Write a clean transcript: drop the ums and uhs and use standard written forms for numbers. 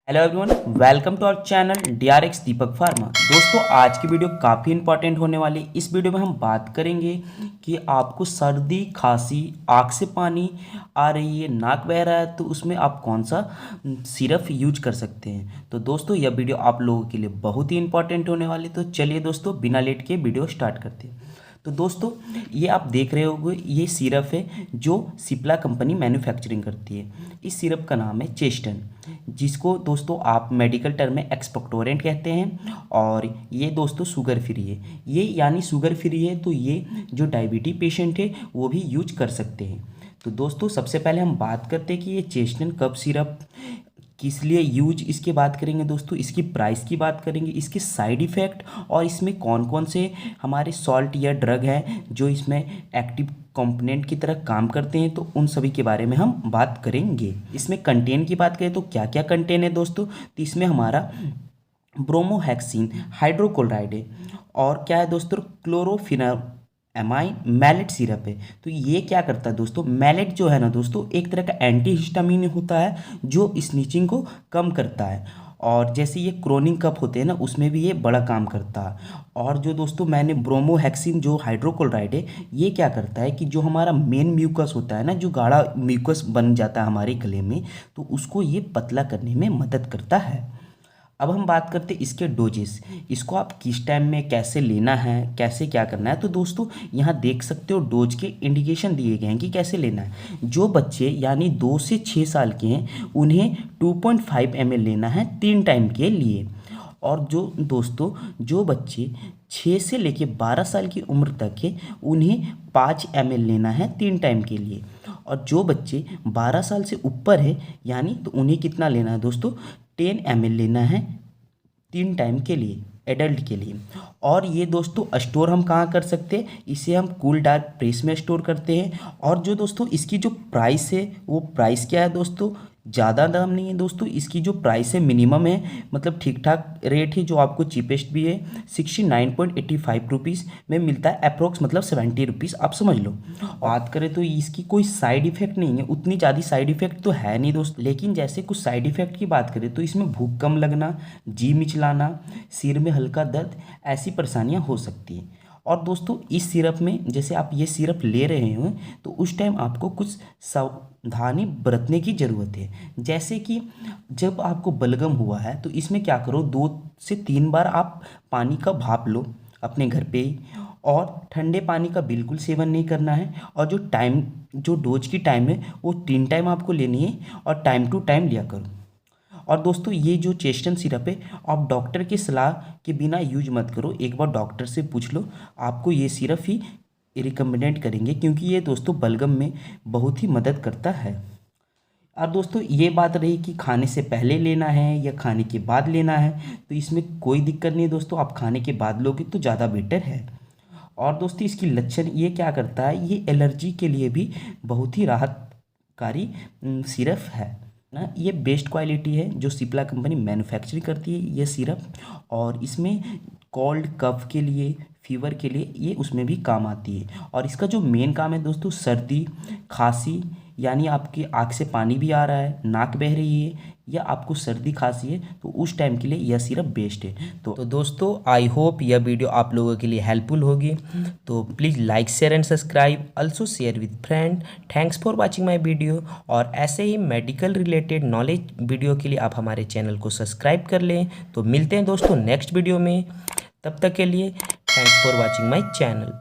Hello everyone, welcome to our channel DRX Deepak pharma. दोस्तों, आज की वीडियो काफ़ी इंपॉर्टेंट होने वाली है। इस वीडियो में हम बात करेंगे कि आपको सर्दी, खांसी, आँख से पानी आ रही है, नाक बह रहा है, तो उसमें आप कौन सा सिरप यूज कर सकते हैं। तो दोस्तों, यह वीडियो आप लोगों के लिए बहुत ही इंपॉर्टेंट होने वाली है। तो चलिए दोस्तों, बिना लेट के वीडियो स्टार्ट करते हैं। तो दोस्तों, ये आप देख रहे होंगे, ये सिरप है जो सिप्ला कंपनी मैन्युफैक्चरिंग करती है। इस सिरप का नाम है चेस्टन, जिसको दोस्तों आप मेडिकल टर्म में एक्सपेक्टोरेंट कहते हैं। और ये दोस्तों शुगर फ्री है। ये यानी शुगर फ्री है, तो ये जो डायबिटीज पेशेंट है वो भी यूज कर सकते हैं। तो दोस्तों, सबसे पहले हम बात करते हैं कि ये चेस्टन कफ सिरप किस लिए यूज, इसके बात करेंगे दोस्तों। इसकी प्राइस की बात करेंगे, इसके साइड इफ़ेक्ट, और इसमें कौन कौन से हमारे सॉल्ट या ड्रग हैं जो इसमें एक्टिव कंपोनेंट की तरह काम करते हैं, तो उन सभी के बारे में हम बात करेंगे। इसमें कंटेंट की बात करें तो क्या क्या कंटेंट है दोस्तों। तो इसमें हमारा ब्रोमोहेक्सिन हाइड्रोक्लोराइड है, और क्या है दोस्तों, क्लोरोफिनम एमाइन मैलेट सिरप है। तो ये क्या करता है दोस्तों, मैलेट जो है ना दोस्तों, एक तरह का एंटी हिस्टामिन होता है जो स्नीचिंग को कम करता है। और जैसे ये क्रोनिक कफ होते हैं ना, उसमें भी ये बड़ा काम करता है। और जो दोस्तों मैंने ब्रोमोहेक्सिन जो हाइड्रोक्लोराइड है, ये क्या करता है कि जो हमारा मेन म्यूकस होता है ना, जो गाढ़ा म्यूकस बन जाता है हमारे गले में, तो उसको ये पतला करने में मदद करता है। अब हम बात करते हैं इसके डोजेस। इसको आप किस टाइम में कैसे लेना है, कैसे क्या करना है। तो दोस्तों, यहाँ देख सकते हो डोज के इंडिकेशन दिए गए हैं कि कैसे लेना है। जो बच्चे यानी 2 से 6 साल के हैं, उन्हें 2.5 ml लेना है 3 टाइम के लिए। और जो दोस्तों, जो बच्चे 6 से लेके 12 साल की उम्र तक है, उन्हें 5 ml लेना है 3 टाइम के लिए। और जो बच्चे 12 साल से ऊपर है, यानी तो उन्हें कितना लेना है दोस्तों, 10 ml लेना है 3 टाइम के लिए, एडल्ट के लिए। और ये दोस्तों स्टोर हम कहाँ कर सकते हैं, इसे हम कूल डार्क प्रेस में स्टोर करते हैं। और जो दोस्तों इसकी जो प्राइस है, वो प्राइस क्या है दोस्तों, ज़्यादा दाम नहीं है दोस्तों। इसकी जो प्राइस है मिनिमम है, मतलब ठीक ठाक रेट है, जो आपको चीपेस्ट भी है। 69.85 रुपीज़ में मिलता है अप्रोक्स, मतलब 70 रुपीज़ आप समझ लो। बात करें तो इसकी कोई साइड इफेक्ट नहीं है, उतनी ज़्यादा साइड इफेक्ट तो है नहीं दोस्त। लेकिन जैसे कुछ साइड इफेक्ट की बात करें तो इसमें भूख कम लगना, जी मिचलाना, सिर में हल्का दर्द, ऐसी परेशानियाँ हो सकती हैं। और दोस्तों, इस सिरप में जैसे आप ये सिरप ले रहे हो, तो उस टाइम आपको कुछ सावधानी बरतने की ज़रूरत है। जैसे कि जब आपको बलगम हुआ है, तो इसमें क्या करो, 2 से 3 बार आप पानी का भाप लो अपने घर पे ही। और ठंडे पानी का बिल्कुल सेवन नहीं करना है। और जो डोज की टाइम है, वो 3 टाइम आपको लेनी है, और टाइम टू टाइम लिया करो। और दोस्तों, ये जो चेस्टन सिरप है, आप डॉक्टर की सलाह के बिना यूज मत करो। एक बार डॉक्टर से पूछ लो, आपको ये सिरप ही रिकमेंडेड करेंगे, क्योंकि ये दोस्तों बलगम में बहुत ही मदद करता है। और दोस्तों, ये बात रही कि खाने से पहले लेना है या खाने के बाद लेना है, तो इसमें कोई दिक्कत नहीं है दोस्तों। आप खाने के बाद लोगे तो ज़्यादा बेटर है। और दोस्तों, इसकी लक्षण ये क्या करता है, ये एलर्जी के लिए भी बहुत ही राहतकारी सिरप है ना। ये बेस्ट क्वालिटी है जो सिप्ला कंपनी मैन्युफैक्चरिंग करती है ये सिरप। और इसमें कोल्ड कफ के लिए, फीवर के लिए ये उसमें भी काम आती है। और इसका जो मेन काम है दोस्तों, सर्दी, खांसी, यानी आपकी आँख से पानी भी आ रहा है, नाक बह रही है, या आपको सर्दी खांसी है, तो उस टाइम के लिए यह सिरप बेस्ट है। तो दोस्तों, आई होप यह वीडियो आप लोगों के लिए हेल्पफुल होगी। तो please like, share and subscribe, also share with friend. Thanks for watching my video. और ऐसे ही मेडिकल रिलेटेड नॉलेज वीडियो के लिए आप हमारे चैनल को सब्सक्राइब कर लें। तो मिलते हैं दोस्तों नेक्स्ट वीडियो में, तब तक के लिए thanks for watching my channel.